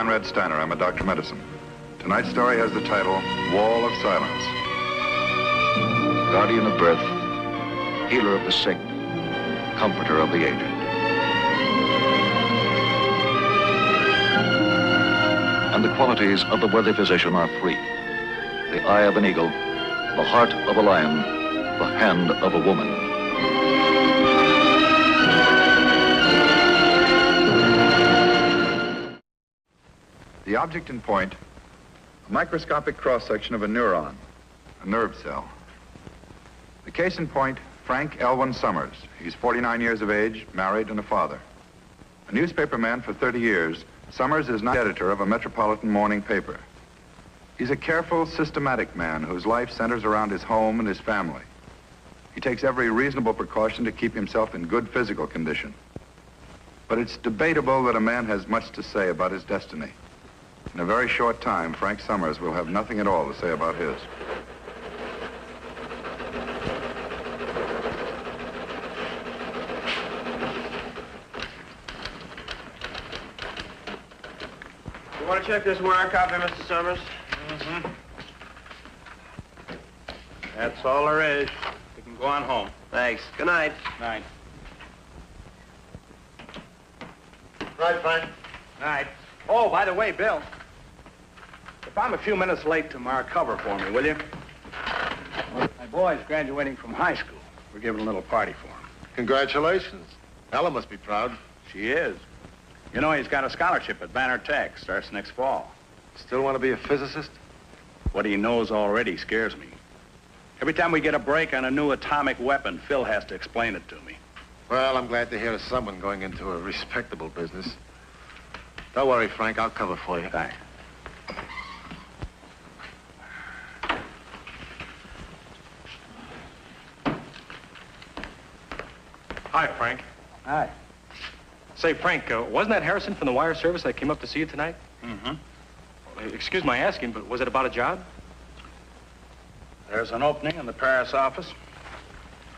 Conrad Steiner. I'm a doctor of medicine. Tonight's story has the title, Wall of Silence. Guardian of birth, healer of the sick, comforter of the aged. And the qualities of the worthy physician are three: the eye of an eagle, the heart of a lion, the hand of a woman. The object in point, a microscopic cross-section of a neuron, a nerve cell. The case in point, Frank Elwyn Summers. He's 49 years of age, married, and a father. A newspaperman for 30 years, Summers is now editor of a metropolitan morning paper. He's a careful, systematic man whose life centers around his home and his family. He takes every reasonable precaution to keep himself in good physical condition. But it's debatable that a man has much to say about his destiny. In a very short time, Frank Summers will have nothing at all to say about his. You want to check this wire copy, Mr. Summers? Mm-hmm. That's all there is. You can go on home. Thanks. Good night. Night. Right, Frank. Night. Oh, by the way, Bill, if I'm a few minutes late tomorrow, cover for me, will you? My boy's graduating from high school. We're giving a little party for him. Congratulations. Ella must be proud. She is. You know, he's got a scholarship at Banner Tech. Starts next fall. Still want to be a physicist? What he knows already scares me. Every time we get a break on a new atomic weapon, Phil has to explain it to me. Well, I'm glad to hear of someone going into a respectable business. Don't worry, Frank. I'll cover for you. Thanks. Hi, Frank. Hi. Say, Frank, wasn't that Harrison from the wire service that came up to see you tonight? Mm-hmm. Excuse my asking, but was it about a job? There's an opening in the Paris office.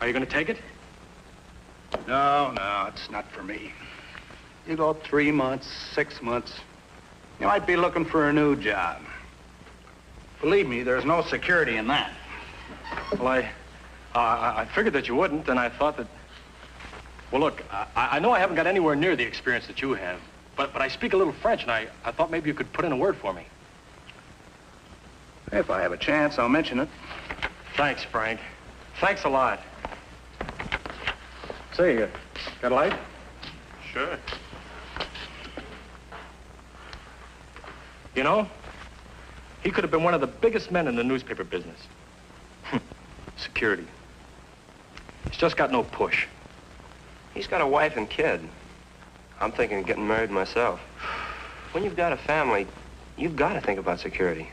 Are you going to take it? No, it's not for me. You go 3 months, 6 months, you might be looking for a new job. Believe me, there's no security in that. Well, I figured that you wouldn't, and I thought that... Well, look, I know I haven't got anywhere near the experience that you have, but I speak a little French, and I thought maybe you could put in a word for me. If I have a chance, I'll mention it. Thanks, Frank. Thanks a lot. Say, got a light? Sure. You know, he could have been one of the biggest men in the newspaper business. Security. He's just got no push. He's got a wife and kid. I'm thinking of getting married myself. When you've got a family, you've got to think about security.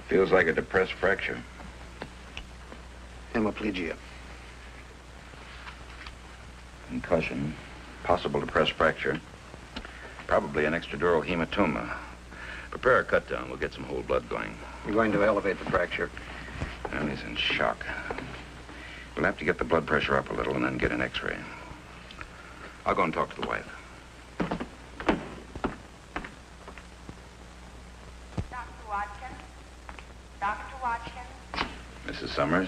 Feels like a depressed fracture. Hemiplegia. Concussion. Possible depressed fracture. Probably an extradural hematoma. Prepare a cut down. We'll get some whole blood going. You're going to elevate the fracture. And he's in shock. We'll have to get the blood pressure up a little and then get an x-ray. I'll go and talk to the wife. Dr. Watkins? Mrs. Summers?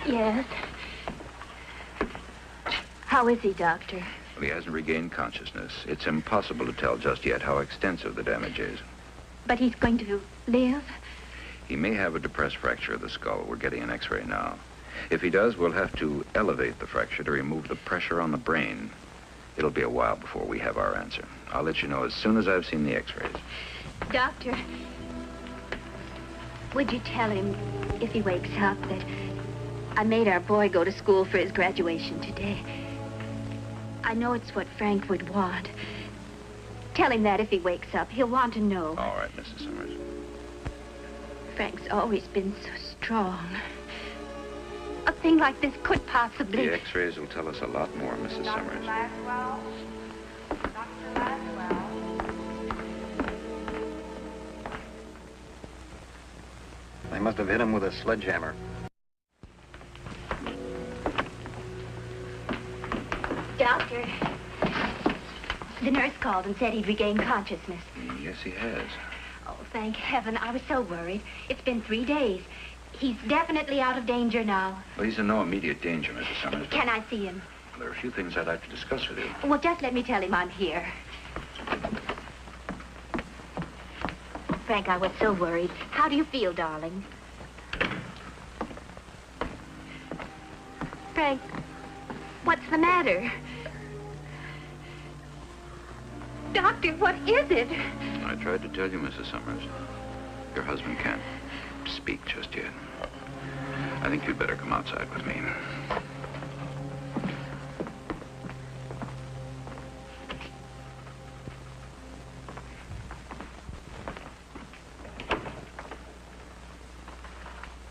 Yes. How is he, Doctor? Well, he hasn't regained consciousness. It's impossible to tell just yet how extensive the damage is. But he's going to live? He may have a depressed fracture of the skull. We're getting an x-ray now. If he does, we'll have to elevate the fracture to remove the pressure on the brain. It'll be a while before we have our answer. I'll let you know as soon as I've seen the x-rays. Doctor, would you tell him, if he wakes up, that I made our boy go to school for his graduation today? I know it's what Frank would want. Tell him that if he wakes up. He'll want to know. All right, Mrs. Summers. Frank's always been so strong. A thing like this could possibly... The x-rays will tell us a lot more, Mrs. Summers. Laswell? Dr. Laswell? They must have hit him with a sledgehammer. Doctor, the nurse called and said he'd regained consciousness. Yes, he has. Oh, thank heaven. I was so worried. It's been 3 days. He's definitely out of danger now. Well, he's in no immediate danger, Mrs. Summers. Can I see him? Well, there are a few things I'd like to discuss with you. Well, just let me tell him I'm here. Frank, I was so worried. How do you feel, darling? Frank, what's the matter? Doctor, what is it? I tried to tell you, Mrs. Summers. Your husband can't speak just yet. I think you'd better come outside with me.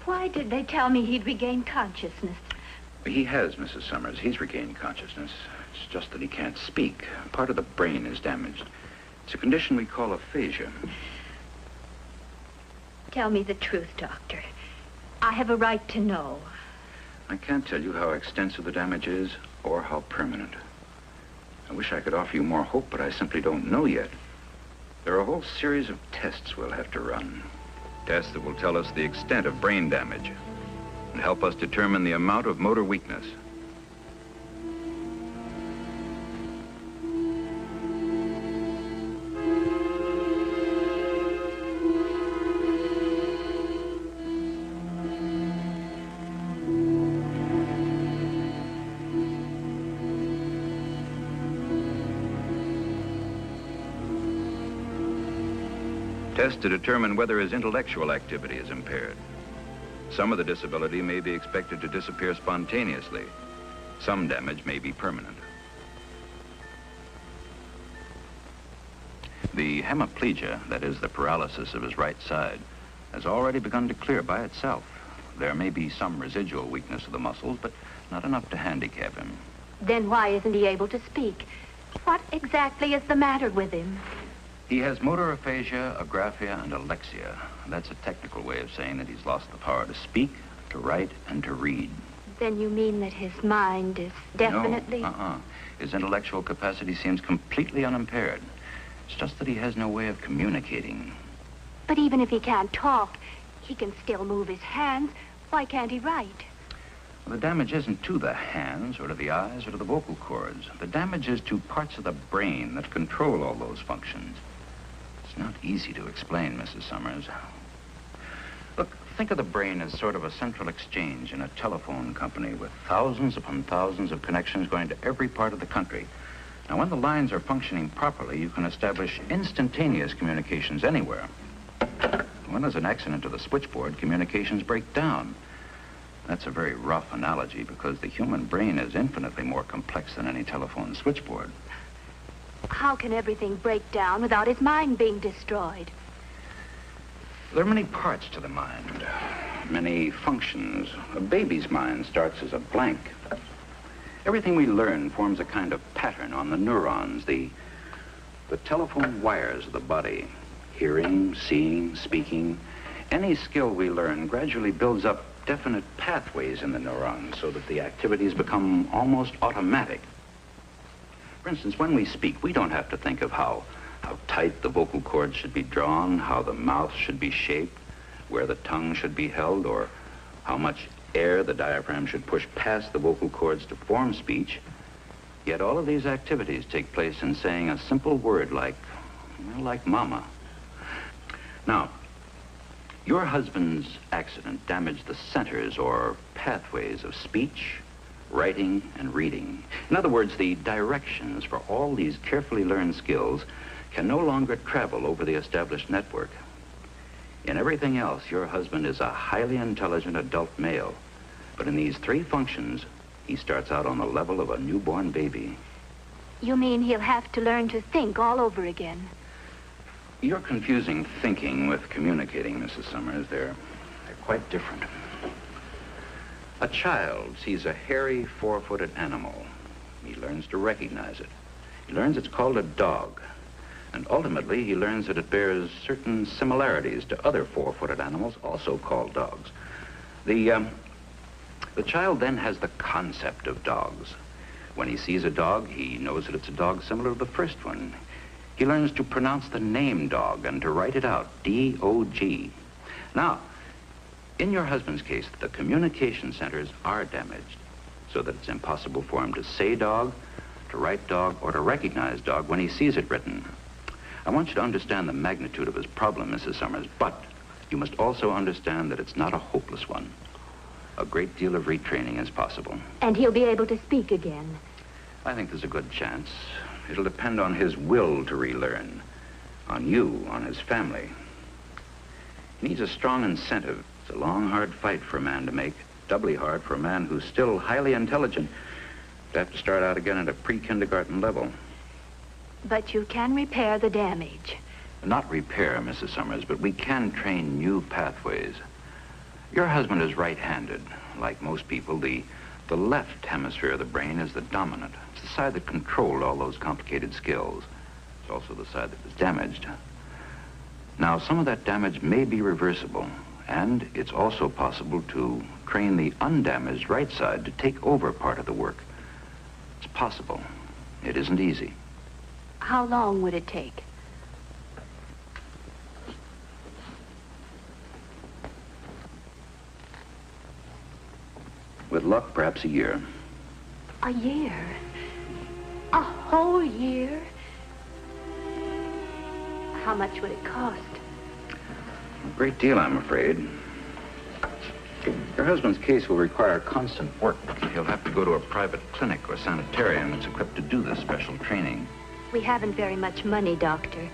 Why did they tell me he'd regained consciousness? He has, Mrs. Summers. He's regained consciousness. It's just that he can't speak. Part of the brain is damaged. It's a condition we call aphasia. Tell me the truth, Doctor. I have a right to know. I can't tell you how extensive the damage is or how permanent. I wish I could offer you more hope, but I simply don't know yet. There are a whole series of tests we'll have to run. Tests that will tell us the extent of brain damage and help us determine the amount of motor weakness. Tests to determine whether his intellectual activity is impaired. Some of the disability may be expected to disappear spontaneously. Some damage may be permanent. The hemiplegia, that is the paralysis of his right side, has already begun to clear by itself. There may be some residual weakness of the muscles, but not enough to handicap him. Then why isn't he able to speak? What exactly is the matter with him? He has motor aphasia, agraphia, and alexia. That's a technical way of saying that he's lost the power to speak, to write, and to read. Then you mean that his mind is definitely... No, His intellectual capacity seems completely unimpaired. It's just that he has no way of communicating. But even if he can't talk, he can still move his hands. Why can't he write? Well, the damage isn't to the hands or to the eyes or to the vocal cords. The damage is to parts of the brain that control all those functions. It's not easy to explain, Mrs. Summers. Look, think of the brain as sort of a central exchange in a telephone company with thousands upon thousands of connections going to every part of the country. Now, when the lines are functioning properly, you can establish instantaneous communications anywhere. When there's an accident to the switchboard, communications break down. That's a very rough analogy because the human brain is infinitely more complex than any telephone switchboard. How can everything break down without his mind being destroyed? There are many parts to the mind, many functions. A baby's mind starts as a blank. Everything we learn forms a kind of pattern on the neurons, the telephone wires of the body. Hearing, seeing, speaking. Any skill we learn gradually builds up definite pathways in the neurons so that the activities become almost automatic. For instance, when we speak, we don't have to think of how tight the vocal cords should be drawn, how the mouth should be shaped, where the tongue should be held, or how much air the diaphragm should push past the vocal cords to form speech. Yet all of these activities take place in saying a simple word like mama. Now, your husband's accident damaged the centers or pathways of speech, writing, and reading. In other words, the directions for all these carefully learned skills can no longer travel over the established network. In everything else, your husband is a highly intelligent adult male. But in these three functions, he starts out on the level of a newborn baby. You mean he'll have to learn to think all over again? You're confusing thinking with communicating, Mrs. Summers. They're quite different. A child sees a hairy, four-footed animal. He learns to recognize it. He learns it's called a dog. And ultimately, he learns that it bears certain similarities to other four-footed animals, also called dogs. The child then has the concept of dogs. When he sees a dog, he knows that it's a dog similar to the first one. He learns to pronounce the name dog and to write it out, D-O-G. Now, in your husband's case, the communication centers are damaged so that it's impossible for him to say dog, to write dog, or to recognize dog when he sees it written. I want you to understand the magnitude of his problem, Mrs. Summers, but you must also understand that it's not a hopeless one. A great deal of retraining is possible. And he'll be able to speak again? I think there's a good chance. It'll depend on his will to relearn, on you, on his family. He needs a strong incentive. It's a long, hard fight for a man to make, doubly hard for a man who's still highly intelligent to have to start out again at a pre-kindergarten level. But you can repair the damage. Not repair, Mrs. Summers, but we can train new pathways. Your husband is right-handed. Like most people, the left hemisphere of the brain is the dominant. It's the side that controlled all those complicated skills. It's also the side that was damaged. Now, some of that damage may be reversible, and it's also possible to train the undamaged right side to take over part of the work. It's possible. It isn't easy. How long would it take? With luck, perhaps a year. A year? A whole year? How much would it cost? A great deal, I'm afraid. Your husband's case will require constant work. He'll have to go to a private clinic or sanitarium that's equipped to do this special training. We haven't very much money, Doctor.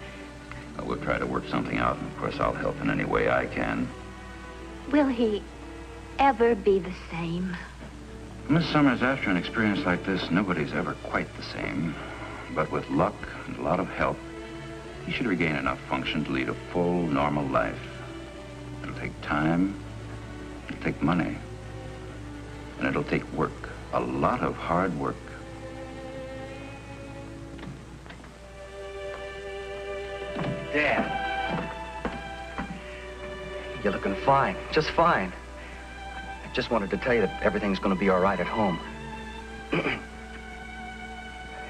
Well, we'll try to work something out, and of course I'll help in any way I can. Will he ever be the same? Miss Summers, after an experience like this, nobody's ever quite the same. But with luck and a lot of help, he should regain enough function to lead a full, normal life. It'll take time, it'll take money, and it'll take work, a lot of hard work. Dad, you're looking fine, just fine. I just wanted to tell you that everything's going to be all right at home.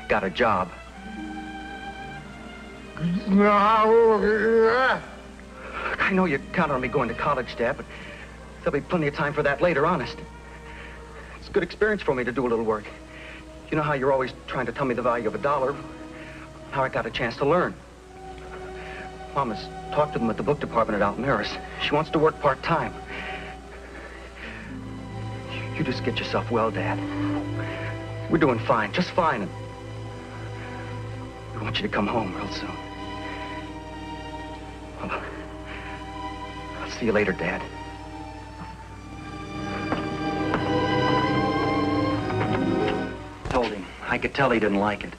Got a job. I know you counted on me going to college, Dad, but there'll be plenty of time for that later, honest. It's a good experience for me to do a little work. You know how you're always trying to tell me the value of $1? Now I got a chance to learn. Mama's talked to them at the book department at Almaris. She wants to work part-time. You just get yourself well, Dad. We're doing fine, just fine. And we want you to come home real soon. Well, I'll see you later, Dad. Told him. I could tell he didn't like it.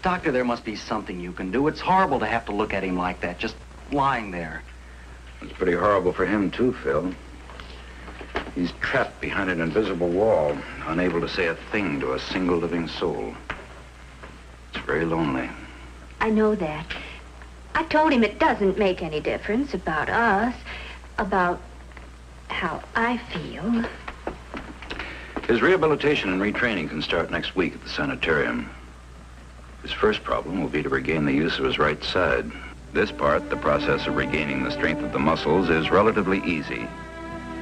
Doctor, there must be something you can do. It's horrible to have to look at him like that, just lying there. It's pretty horrible for him, too, Phil. He's trapped behind an invisible wall, unable to say a thing to a single living soul. It's very lonely. I know that. I told him it doesn't make any difference about us, about how I feel. His rehabilitation and retraining can start next week at the sanitarium. His first problem will be to regain the use of his right side. This part, the process of regaining the strength of the muscles, is relatively easy.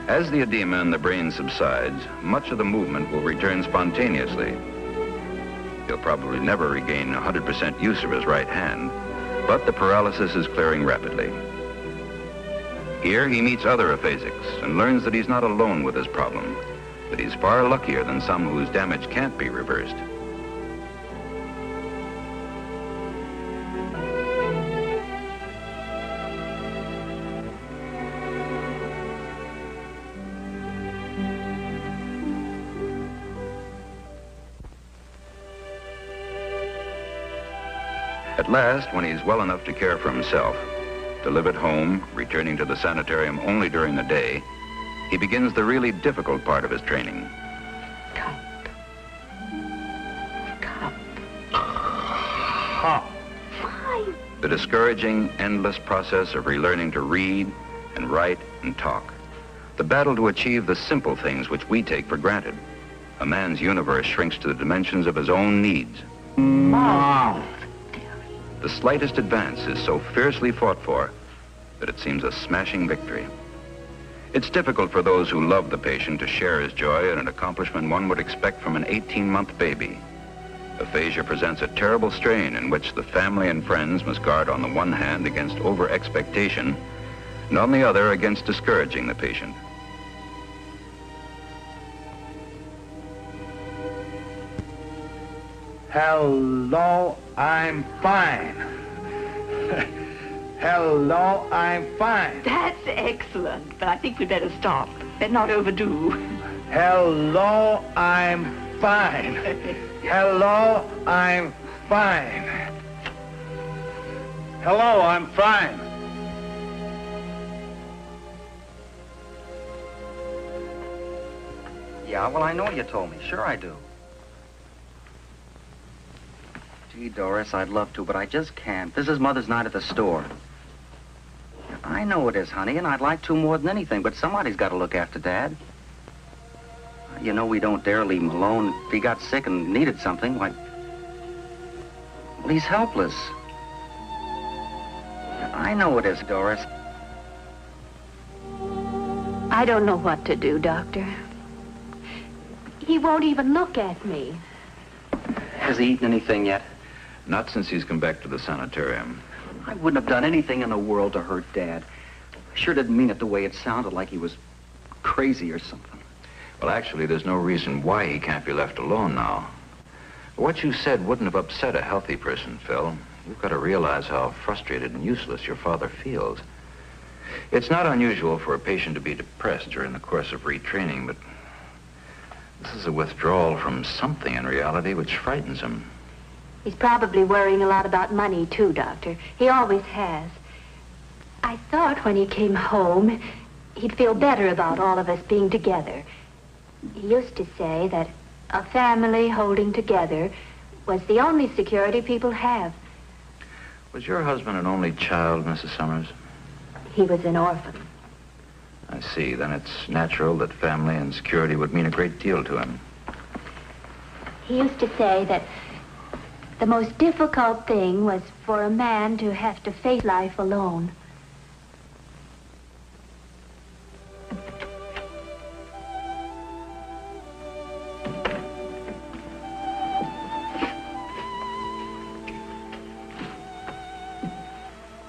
As the edema in the brain subsides, much of the movement will return spontaneously. He'll probably never regain 100% use of his right hand, but the paralysis is clearing rapidly. Here he meets other aphasics and learns that he's not alone with his problem, that he's far luckier than some whose damage can't be reversed. At last, when he's well enough to care for himself, to live at home, returning to the sanitarium only during the day, he begins the really difficult part of his training. Cup. Fine. The discouraging, endless process of relearning to read and write and talk. The battle to achieve the simple things which we take for granted. A man's universe shrinks to the dimensions of his own needs. Mom. The slightest advance is so fiercely fought for that it seems a smashing victory. It's difficult for those who love the patient to share his joy in an accomplishment one would expect from an 18-month baby. Aphasia presents a terrible strain in which the family and friends must guard on the one hand against over-expectation and on the other against discouraging the patient. Hello, I'm fine. Hello, I'm fine. That's excellent, but I think we'd better stop. Better not overdo. Hello, I'm fine. Hello, I'm fine. Hello, I'm fine. Yeah, well, I know you told me. Sure I do. Gee, Doris, I'd love to, but I just can't. This is Mother's night at the store. I know it is, honey, and I'd like to more than anything, but somebody's got to look after Dad. You know we don't dare leave him alone. If he got sick and needed something, why... Well, he's helpless. I know it is, Doris. I don't know what to do, Doctor. He won't even look at me. Has he eaten anything yet? Not since he's come back to the sanitarium. I wouldn't have done anything in the world to hurt Dad. I sure didn't mean it the way it sounded, like he was crazy or something. Well, actually, there's no reason why he can't be left alone now. What you said wouldn't have upset a healthy person, Phil. You've got to realize how frustrated and useless your father feels. It's not unusual for a patient to be depressed during the course of retraining, but this is a withdrawal from something in reality which frightens him. He's probably worrying a lot about money, too, Doctor. He always has. I thought when he came home, he'd feel better about all of us being together. He used to say that a family holding together was the only security people have. Was your husband an only child, Mrs. Summers? He was an orphan. I see. Then it's natural that family and security would mean a great deal to him. He used to say that the most difficult thing was for a man to have to face life alone.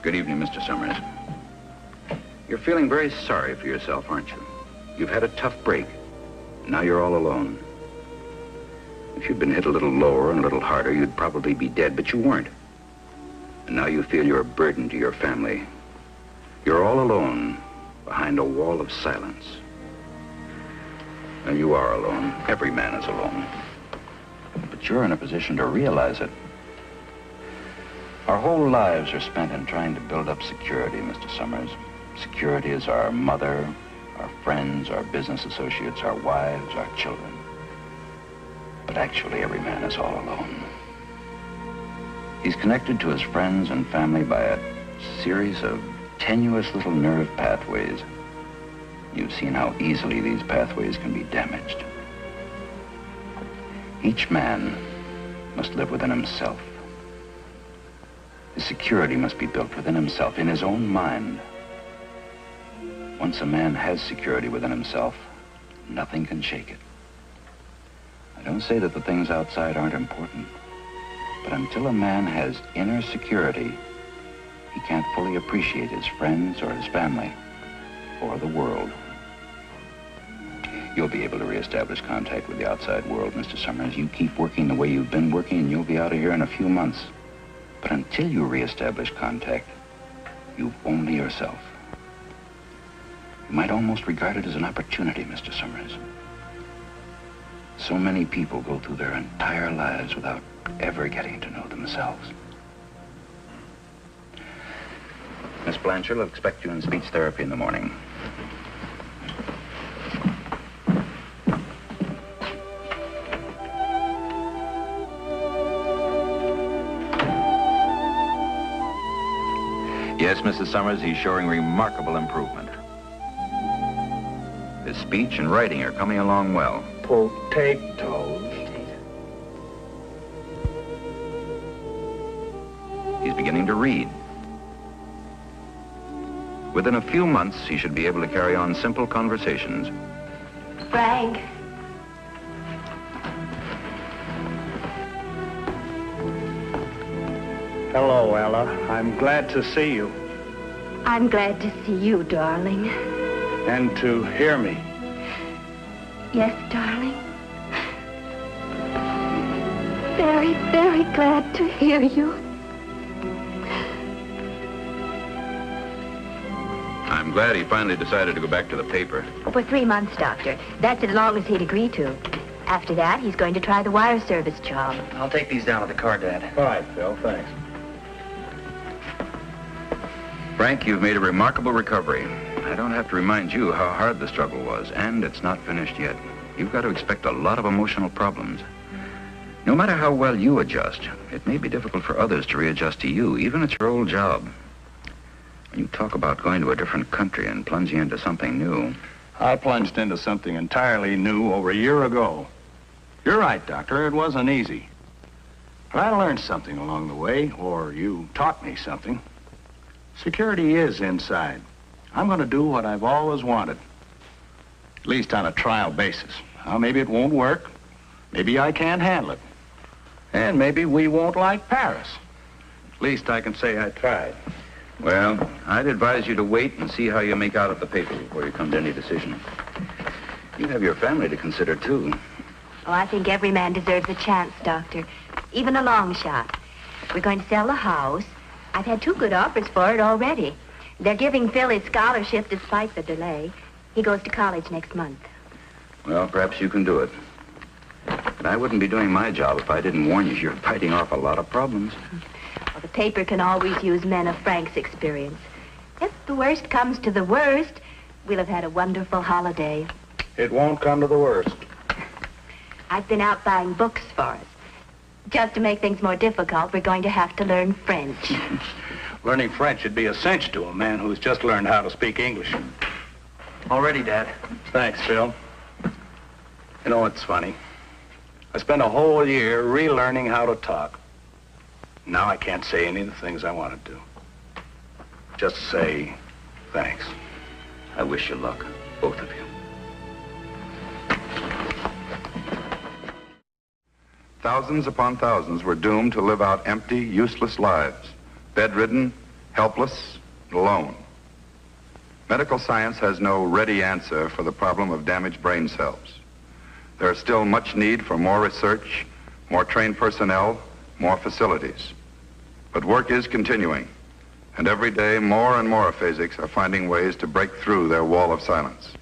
Good evening, Mr. Summers. You're feeling very sorry for yourself, aren't you? You've had a tough break. Now you're all alone. If you'd been hit a little lower and a little harder, you'd probably be dead, but you weren't. And now you feel you're a burden to your family. You're all alone behind a wall of silence. And you are alone. Every man is alone. But you're in a position to realize it. Our whole lives are spent in trying to build up security, Mr. Summers. Security is our mother, our friends, our business associates, our wives, our children. But actually, every man is all alone. He's connected to his friends and family by a series of tenuous little nerve pathways. You've seen how easily these pathways can be damaged. Each man must live within himself. His security must be built within himself, in his own mind. Once a man has security within himself, nothing can shake it. I don't say that the things outside aren't important, But until a man has inner security, he can't fully appreciate his friends or his family or the world. You'll be able to reestablish contact with the outside world, Mr. Summers. You keep working the way you've been working, and you'll be out of here in a few months. But until you reestablish contact, you've only yourself. You might almost regard it as an opportunity, Mr. Summers. So many people go through their entire lives without ever getting to know themselves. Miss Blanchard will expect you in speech therapy in the morning. Yes, Mrs. Summers, he's showing remarkable improvement. His speech and writing are coming along well. Potatoes. He's beginning to read. Within a few months, he should be able to carry on simple conversations. Frank. Hello, Ella. I'm glad to see you. I'm glad to see you, darling. And to hear me. Yes, darling. Very, very glad to hear you. I'm glad he finally decided to go back to the paper. For 3 months, Doctor. That's as long as he'd agree to. After that, he's going to try the wire service job. I'll take these down to the car, Dad. All right, Phil, thanks. Frank, you've made a remarkable recovery. I don't have to remind you how hard the struggle was, and it's not finished yet. You've got to expect a lot of emotional problems. No matter how well you adjust, it may be difficult for others to readjust to you, even at your old job. When you talk about going to a different country and plunging into something new... I plunged into something entirely new over a year ago. You're right, Doctor. It wasn't easy. But I learned something along the way, or you taught me something. Security is inside. I'm going to do what I've always wanted. At least on a trial basis. Now, maybe it won't work. Maybe I can't handle it. And maybe we won't like Paris. At least I can say I tried. Well, I'd advise you to wait and see how you make out at the paper before you come to any decision. You have your family to consider, too. Oh, I think every man deserves a chance, Doctor. Even a long shot. We're going to sell the house. I've had 2 good offers for it already. They're giving Phil his scholarship despite the delay. He goes to college next month. Well, perhaps you can do it. But I wouldn't be doing my job if I didn't warn you you're fighting off a lot of problems. Well, the paper can always use men of Frank's experience. If the worst comes to the worst, we'll have had a wonderful holiday. It won't come to the worst. I've been out buying books for us. Just to make things more difficult, we're going to have to learn French. Learning French should be a cinch to a man who's just learned how to speak English. Already, Dad. Thanks, Phil. You know, it's funny. I spent a whole year relearning how to talk. Now I can't say any of the things I want to do. Just say thanks. I wish you luck, both of you. Thousands upon thousands were doomed to live out empty, useless lives, bedridden, helpless, alone. Medical science has no ready answer for the problem of damaged brain cells. There is still much need for more research, more trained personnel, more facilities. But work is continuing, and every day more and more aphasics are finding ways to break through their wall of silence.